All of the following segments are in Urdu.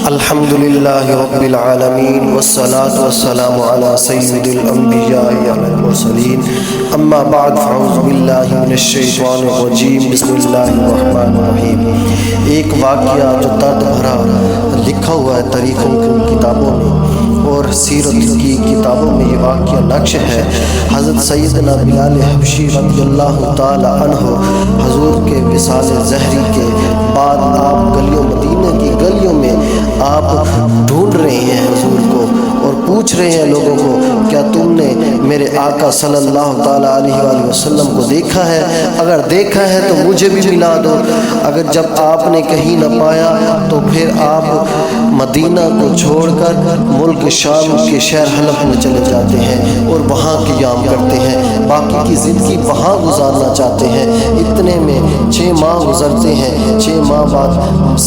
الحمدللہ رب العالمین والصلاة والسلام علی سید الانبیاء والمرسلین اما بعد فاعوذ باللہ من الشیطان الرجیم بسم اللہ الرحمن الرحیم۔ ایک واقعہ جو درد بھرا لکھا ہوا ہے تاریخوں کی کتابوں میں اور سیرت کی کتابوں میں یہ واقعہ نقش ہے۔ حضرت سیدنا بلال حبشی رضی اللہ تعالی عنہ حضور کے وصال ظہری کے بعد آپ گلیوں مدینہ کی گلیوں میں آپ ڈھونڈ رہے ہیں حضور کو اور پوچھ رہے ہیں لوگوں کو، کیا تم نے میرے آقا صلی اللہ تعالیٰ علیہ وآلہ وسلم کو دیکھا ہے؟ اگر دیکھا ہے تو مجھے بھی ملا دو۔ اگر جب آپ نے کہیں نہ پایا تو پھر آپ مدینہ کو چھوڑ کر ملک شام کے شہر حلب میں چلے جاتے ہیں اور وہاں قیام کرتے ہیں، باقی کی زندگی وہاں گزارنا چاہتے ہیں۔ اتنے میں 6 ماہ گزرتے ہیں۔ 6 ماہ بعد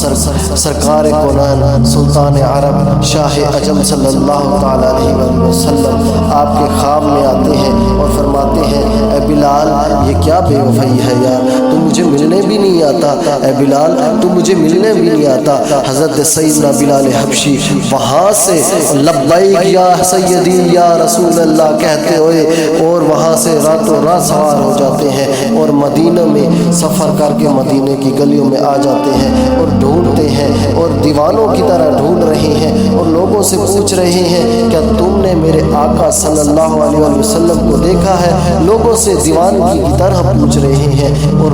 سرکار کونین سلطان عرب شاہ عجم صلی اللہ تعالیٰ علیہ وآلہ وسلم آپ کے خواب میں آتے ہیں اور فرماتے ہیں، اے بلال یہ کیا بے وفائی ہے یار، تو مجھے ملنے بھی نہیں آتا۔ اے بلال تو مجھے ملنے بھی نہیں آتا۔ حضرت سیدنا بلال حبشی وہاں سے لبیک یا سیدی یا رسول اللہ کہتے ہوئے اور وہاں سے راتوں رات سوار ہو جاتے ہیں اور مدینہ میں سفر کر کے مدینہ کی گلیوں میں آ جاتے ہیں اور ڈھونڈتے ہیں اور دیوانوں کی طرح ڈھونڈ رہے ہیں اور لوگوں سے پوچھ رہے ہیں، کیا تم نے میرے آقا صلی اللہ علیہ وآلہ وسلم کو دیکھا ہے؟ لوگوں سے دیوانگی کی طرح پوچھ رہے ہیں اور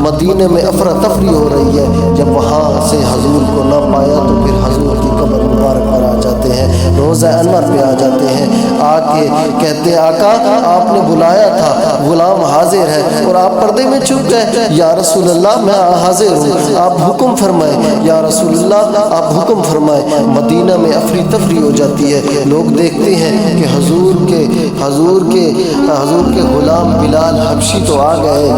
مدینہ میں افراتفری ہو رہی ہے۔ جب وہاں سے حضور کو نہ پایا تو پھر حضور کی قبر مبارک پر آ جاتے ہیں، روضہ انور پہ آ جاتے ہیں، آ کے کہتے ہیں آقا آپ نے بلایا تھا، غلام حاضر ہے، اور آپ پردے میں چھپ گئے۔ یا رسول اللہ میں حاضر ہوں، آپ حکم فرمائیں۔ یا رسول اللہ آپ حکم فرمائیں۔ مدینہ میں افراتفری ہو جاتی ہے۔ لوگ دیکھتے ہیں کہ حضور کے غلام بلال حبشی تو آ گئے،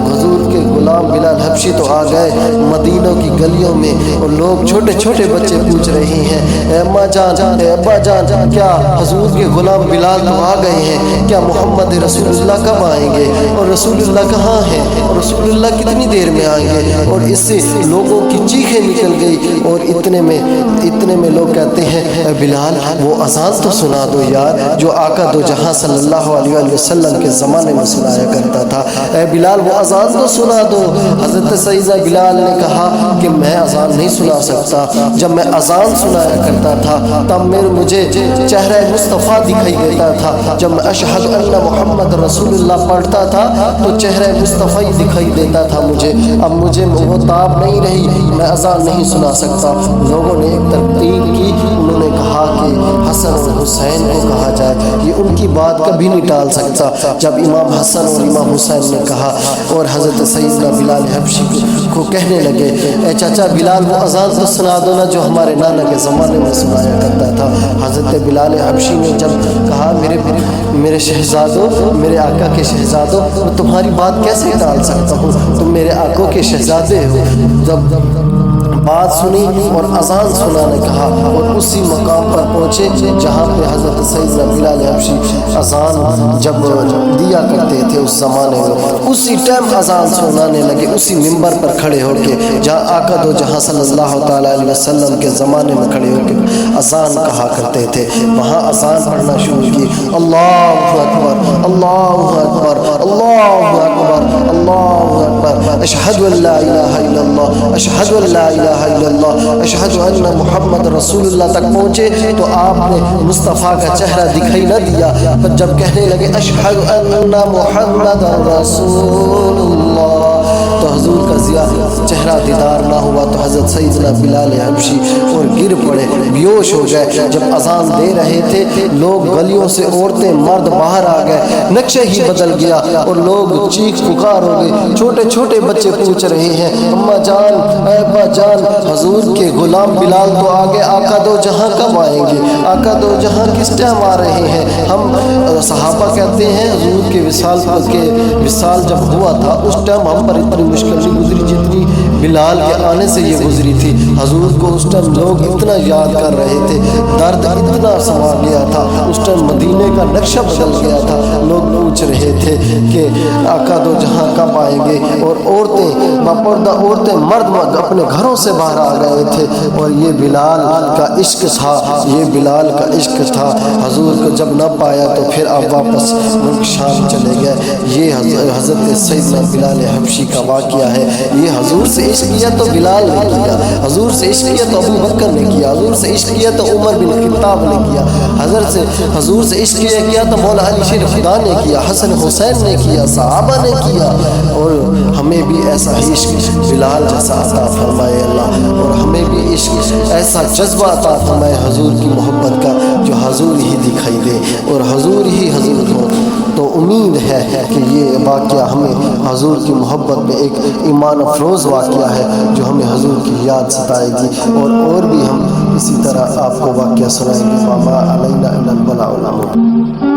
حضور کے غلام بلال حبشی تو آ گئے مدینہ کی گلیوں میں، اور لوگ چھوٹے چھوٹے بچے پوچھ رہے ہیں، اے اماں جان اے ابا جان کیا حضور کے غلام بلال تو آ گئے ہیں؟ کیا محمد رسول اللہ کب آئیں گے؟ اور رسول اللہ کہاں ہیں؟ اور رسول اللہ کتنی دیر میں آئیں گے؟ اور اس سے لوگوں کی چیخیں نکل گئی اور اتنے میں لوگ کہتے ہیں، اے بلال وہ اذان تو سنا دو یار جو آقا دو جہاں صلی اللہ علیہ وآلہ وسلم کے زمانے میں سنایا کرتا تھا۔ اے بلال وہ اذان تو سنا دو۔ حضرت سیدنا بلال نے کہا کہ میں اذان نہیں سنا سکتا۔ جب میں اذان سنایا کرتا تھا تب مجھے چہرہ مصطفیٰ دکھائی دیتا تھا۔ جب میں اشہد ان محمد رسول اللہ پڑھتا تھا تو چہرہ مصطفیٰ دکھائی دیتا تھا مجھے۔ اب مجھے وہ تاب نہیں رہی، میں اذان نہیں سنا سکتا۔ لوگوں نے ایک ترتیب کی، انہوں نے کہا کہ حسن اور حسین کو کہا جائے، یہ ان کی بات کبھی نہیں ٹال سکتا۔ جب امام حسن اور امام حسین نے کہا اور حضرت سیدنا بلال حبشی کو کہنے لگے، اے چچا بلال وہ اذان تو سنا دو نا جو ہمارے نانا کے زمانے میں سنایا کرتا تھا۔ حضرت بلال حبشی نے جب کہا میرے شہزادوں، میرے آقا کے شہزادوں، میں تمہاری بات کیسے ٹال سکتا ہوں، تم میرے آقا کے شہزادے ہو۔ جب بات سنی اور اذان سنانے کہا اور اسی مقام پر پہنچے جہاں پہ حضرت سیدنا بلال حبشی اذان جب دیا کرتے تھے اس زمانے میں، اسی ٹائم اذان سنانے لگے، اسی منبر پر کھڑے ہو کے جہاں آقا دو جہاں صلی اللہ تعالیٰ علیہ وسلم کے زمانے میں کھڑے ہو کے اذان کہا کرتے تھے، وہاں اذان پڑھنا شروع کی، اللہ اکبر اللہ اکبر اللہ اکبر اللہ اکبر، اشہد ان لا الہ الا اللہ اشہد ان لا الہ الا اللہ اشہد ان محمد رسول اللہ تک پہنچے تو آپ نے مصطفیٰ کا چہرہ دکھائی نہ دیا، پر جب کہنے لگے اشہد ان محمد رسول اللہ تو حضور کا چہرہ دیدار نہ ہوا تو حضرت سیدنا بلال حبشی اور گر پڑے، بیہوش ہو گئے۔ جب اذان دے رہے تھے لوگ گلیوں سے عورتیں مرد باہر آ گئے، نقشہ ہی بدل گیا اور لوگ چیخ پکار ہو گئے، چھوٹے چھوٹے بچے پوچھ رہے ہیں، اماں جان اے ابا جان حضور کے غلام بلال تو آگے، آقا دو جہاں کب آئیں گے؟ آقا دو جہاں کس ٹائم آ رہے ہیں؟ ہم صحابہ کہتے ہیں حضور کے وصال جب ہوا تھا اس ٹائم ہم پر اتنی مشکل نہیں گزری جتنی بلال کے آنے سے یہ گزری تھی۔ حضور کو اس ٹائم لوگ اتنا یاد کر رہے تھے، درد اتنا سما گیا تھا، اس ٹائم مدینے کا نقشہ بدل گیا تھا۔ لوگ پوچھ رہے تھے کہ آقا دو جہاں کب آئیں گے، اور عورتیں باپردہ عورتیں مرد اپنے گھروں سے باہر آ گئے تھے، اور یہ بلال کا عشق تھا، یہ بلال کا عشق تھا۔ حضور کو جب نہ پایا تو پھر آپ واپس ملک شام چلے گئے۔ یہ حضرت سیدنا بلال حبشی کا واقعہ ہے۔ یہ حضور سے عشق کیا تو بلال نے کیا، حضور سے عشق کیا تو ابو بکر نے کیا، حضور سے عشق کیا تو عمر بن خطاب نے کیا، حضور سے عشق کیا تو مولا علی شیر خدا نے کیا، حسن حسین نے کیا، صحابہ نے کیا۔ اور ہمیں بھی ایسا عشق بلال جیسا عطا فرمائے اللہ، اور ہمیں بھی عشق ایسا جذبہ عطا فرمائے حضور کی محبت کا، جو حضور ہی دکھائی دے اور حضور ہی حضور ہو۔ تو امید ہے کہ یہ واقعہ ہمیں حضور کی محبت میں ایک ایمان افروز واقعہ ہے، جو ہمیں حضور کی یاد ستائے گی، اور بھی ہم اسی طرح آپ کو واقعہ سنائیں گے۔ وما علینا الا البلاغ المبین۔